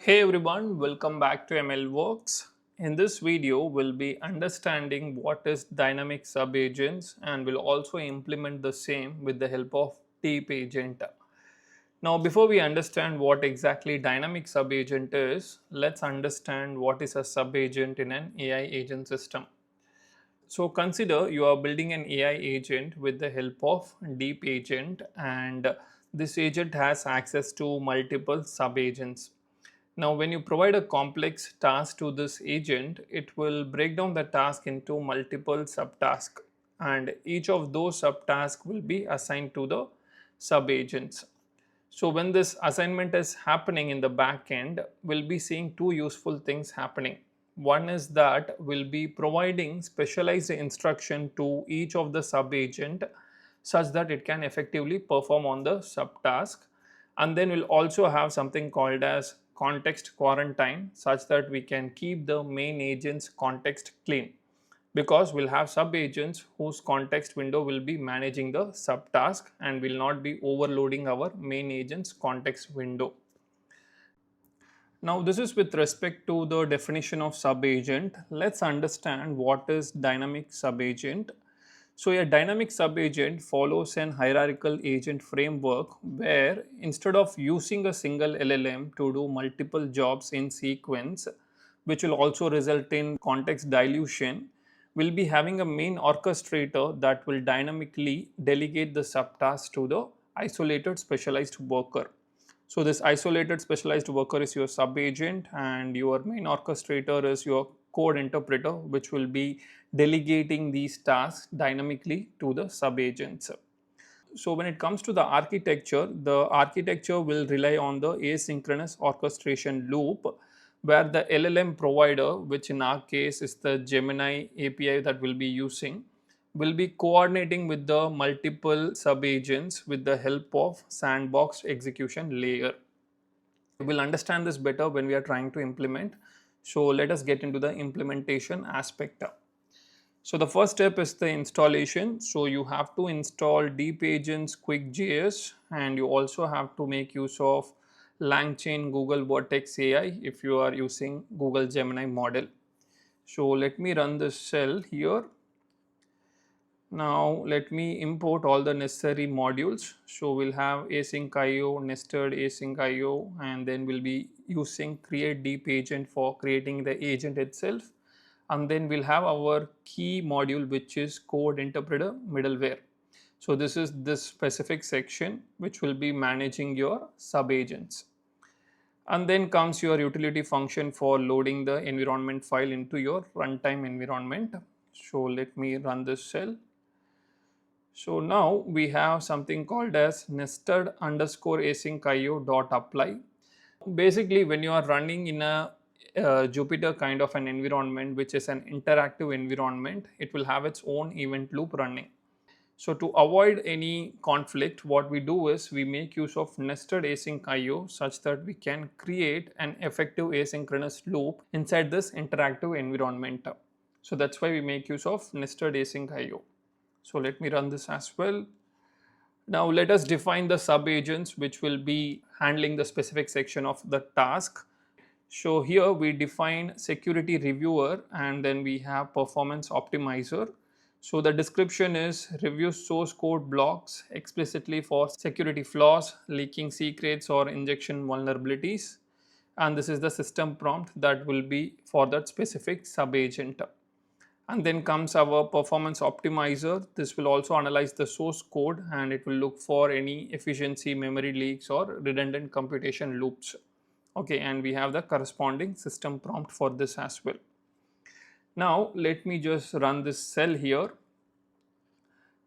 Hey everyone, welcome back to ML Works. In this video, we'll be understanding what is dynamic subagents and we'll also implement the same with the help of deep agent. Now, before we understand what exactly dynamic subagent is, let's understand what is a subagent in an AI agent system. So consider you are building an AI agent with the help of deep agent, and this agent has access to multiple subagents. Now, when you provide a complex task to this agent, it will break down the task into multiple subtasks, and each of those subtasks will be assigned to the subagents. So, when this assignment is happening in the back end, we'll be seeing two useful things happening. One is that we'll be providing specialized instruction to each of the subagent such that it can effectively perform on the subtask, and then we'll also have something called as context quarantine such that we can keep the main agent's context clean, because we'll have sub agents whose context window will be managing the subtask and will not be overloading our main agent's context window. Now, this is with respect to the definition of subagent. Let's understand what is dynamic subagent. So, a dynamic subagent follows an hierarchical agent framework where instead of using a single LLM to do multiple jobs in sequence, which will also result in context dilution, we'll be having a main orchestrator that will dynamically delegate the subtask to the isolated specialized worker. So this isolated specialized worker is your subagent, and your main orchestrator is your code interpreter, which will be delegating these tasks dynamically to the subagents. So when it comes to the architecture will rely on the asynchronous orchestration loop, where the LLM provider, which in our case is the Gemini API that we'll be using, will be coordinating with the multiple subagents with the help of sandbox execution layer. We'll understand this better when we are trying to implement. So let us get into the implementation aspect. So the first step is the installation. So you have to install Deep Agents Quick.js, and you also have to make use of LangChain Google Vertex AI if you are using Google Gemini model. So let me run this cell here. Now let me import all the necessary modules. So we'll have AsyncIO, nested AsyncIO, and then we'll be using create deep agent for creating the agent itself. And then we'll have our key module, which is code interpreter middleware. So this is this specific section which will be managing your subagents. And then comes your utility function for loading the environment file into your runtime environment. So let me run this cell. So now we have something called as nested underscore AsyncIO dot apply. Basically, when you are running in a Jupyter kind of an environment, which is an interactive environment, it will have its own event loop running. So to avoid any conflict, what we do is we make use of nested AsyncIO such that we can create an effective asynchronous loop inside this interactive environment. So that's why we make use of nested AsyncIO. So let me run this as well. Now let us define the subagents which will be handling the specific section of the task. So here we define security reviewer, and then we have performance optimizer. So the description is review source code blocks explicitly for security flaws, leaking secrets or injection vulnerabilities. And this is the system prompt that will be for that specific subagent. And then comes our performance optimizer. This will also analyze the source code, and it will look for any efficiency, memory leaks or redundant computation loops. Okay, and we have the corresponding system prompt for this as well. Now let me just run this cell here.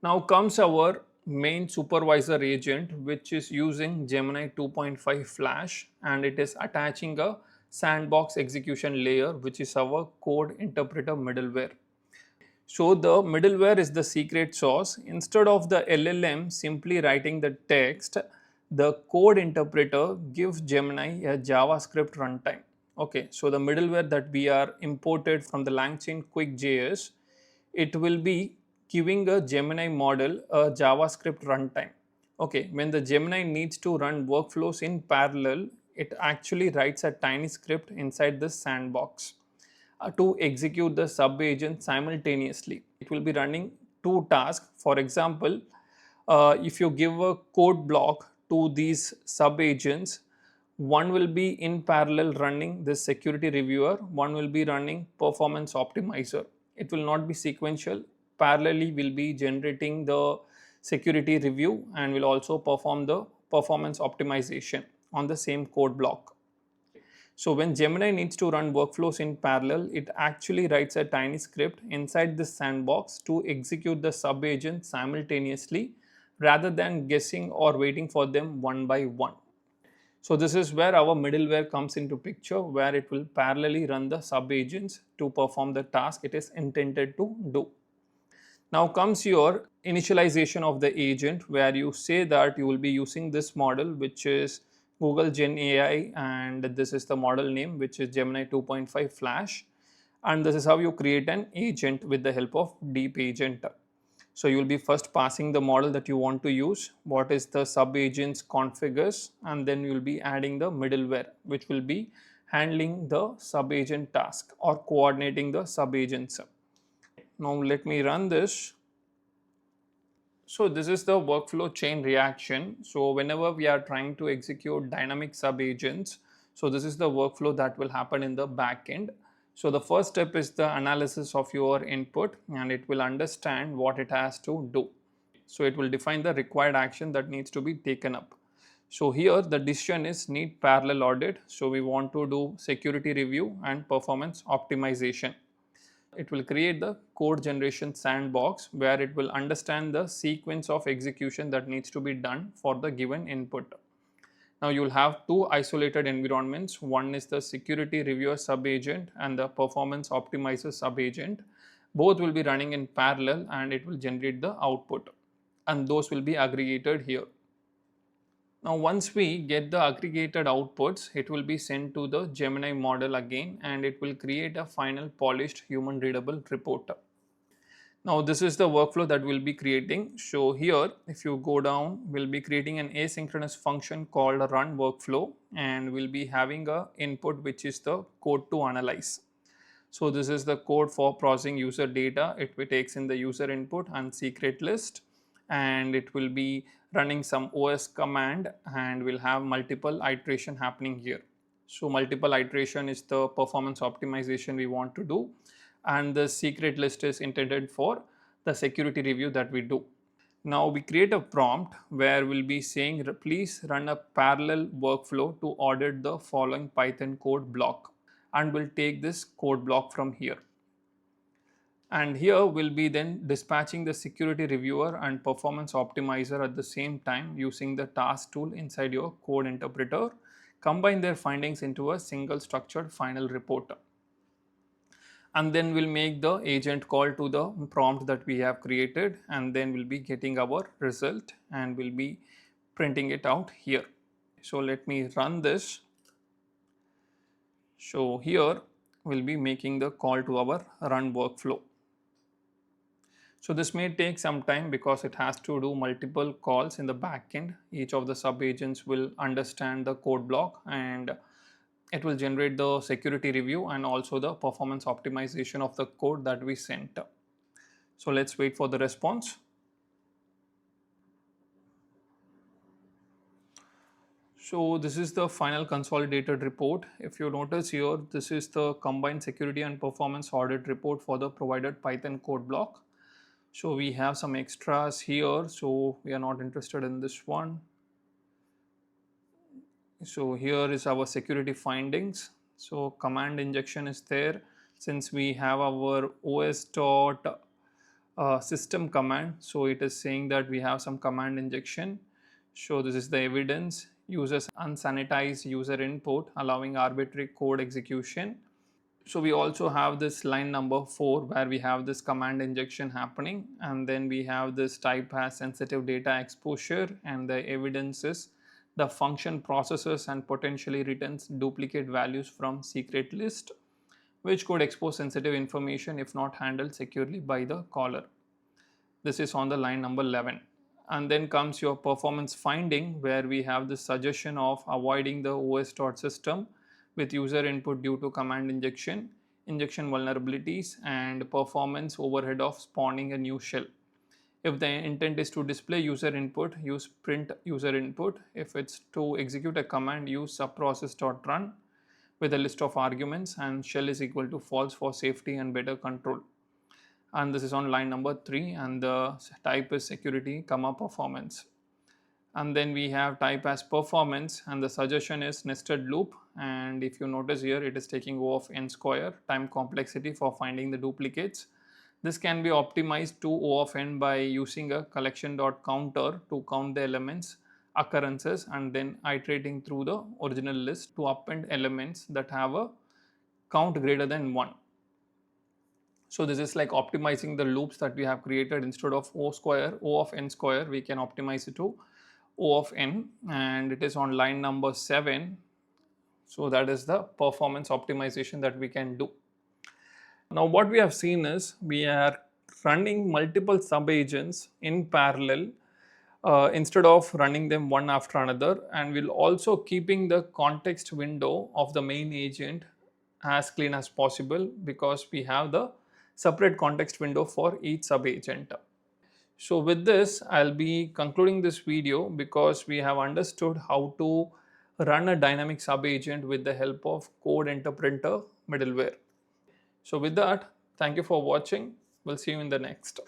Now comes our main supervisor agent, which is using Gemini 2.5 Flash, and it is attaching a sandbox execution layer, which is our code interpreter middleware. So the middleware is the secret sauce. Instead of the LLM simply writing the text, the code interpreter gives Gemini a JavaScript runtime. Okay, so the middleware that we are imported from the LangChain Quick.js, it will be giving a Gemini model a JavaScript runtime. Okay, when the Gemini needs to run workflows in parallel, it actually writes a tiny script inside this sandbox to execute the sub agent simultaneously. It will be running two tasks. For example, if you give a code block to these sub agents, one will be in parallel running this security reviewer, one will be running performance optimizer. It will not be sequential. Parallelly will be generating the security review and will also perform the performance optimization on the same code block. So when Gemini needs to run workflows in parallel, it actually writes a tiny script inside this sandbox to execute the sub agent simultaneously rather than guessing or waiting for them one by one. So this is where our middleware comes into picture, where it will parallelly run the sub agents to perform the task it is intended to do. Now comes your initialization of the agent, where you say that you will be using this model, which is Google Gen AI, and this is the model name, which is Gemini 2.5 Flash. And this is how you create an agent with the help of deep agent. So you will be first passing the model that you want to use, what is the sub agents configures, and then you will be adding the middleware, which will be handling the sub agent task or coordinating the sub agents. Now let me run this. So this is the workflow chain reaction. So whenever we are trying to execute dynamic sub agents, so this is the workflow that will happen in the back end. So the first step is the analysis of your input, and it will understand what it has to do. So it will define the required action that needs to be taken up. So here the decision is need parallel audit. So we want to do security review and performance optimization. It will create the code generation sandbox, where it will understand the sequence of execution that needs to be done for the given input. Now you will have two isolated environments. One is the security reviewer subagent and the performance optimizer subagent. Both will be running in parallel and it will generate the output, and those will be aggregated here. Now once we get the aggregated outputs, it will be sent to the Gemini model again, and it will create a final polished human readable report. Now this is the workflow that we'll be creating. So here if you go down, we'll be creating an asynchronous function called a run workflow, and we'll be having a input which is the code to analyze. So this is the code for processing user data. It takes in the user input and secret list, and it will be running some OS command, and will have multiple iteration happening here. So multiple iteration is the performance optimization we want to do, and the secret list is intended for the security review that we do. Now we create a prompt where we'll be saying please run a parallel workflow to audit the following Python code block, and we'll take this code block from here. And here we'll be then dispatching the security reviewer and performance optimizer at the same time using the task tool inside your code interpreter. Combine their findings into a single structured final report. And then we'll make the agent call to the prompt that we have created, and then we'll be getting our result and we'll be printing it out here. So let me run this. So here we'll be making the call to our run workflow. So this may take some time because it has to do multiple calls in the backend. Each of the sub agents will understand the code block, and it will generate the security review and also the performance optimization of the code that we sent. So let's wait for the response. So this is the final consolidated report. If you notice here, this is the combined security and performance audit report for the provided Python code block. So we have some extras here, so we are not interested in this one. So here is our security findings. So command injection is there. Since we have our os dot system command, so it is saying that we have some command injection. So this is the evidence. Uses unsanitized user input allowing arbitrary code execution. So we also have this line number 4 where we have this command injection happening, and then we have this type has sensitive data exposure, and the evidence is the function processes and potentially returns duplicate values from secret list, which could expose sensitive information if not handled securely by the caller. This is on the line number 11. And then comes your performance finding, where we have the suggestion of avoiding the os.system with user input due to command injection vulnerabilities, and performance overhead of spawning a new shell. If the intent is to display user input, use print user input. If it's to execute a command, use subprocess.run with a list of arguments, and shell is equal to false for safety and better control. And this is on line number 3, and the type is security comma performance. And then we have type as performance, and the suggestion is nested loop. And if you notice here, it is taking O of n square time complexity for finding the duplicates. This can be optimized to O of n by using a collection.counter to count the elements occurrences, and then iterating through the original list to append elements that have a count greater than 1. So this is like optimizing the loops that we have created. Instead of O of n square, we can optimize it to O of n, and it is on line number 7. So that is the performance optimization that we can do. Now what we have seen is we are running multiple subagents in parallel instead of running them one after another, and we'll also keeping the context window of the main agent as clean as possible, because we have the separate context window for each subagent. So with this, I'll be concluding this video, because we have understood how to run a dynamic subagent with the help of code interpreter middleware. So with that, thank you for watching. We'll see you in the next.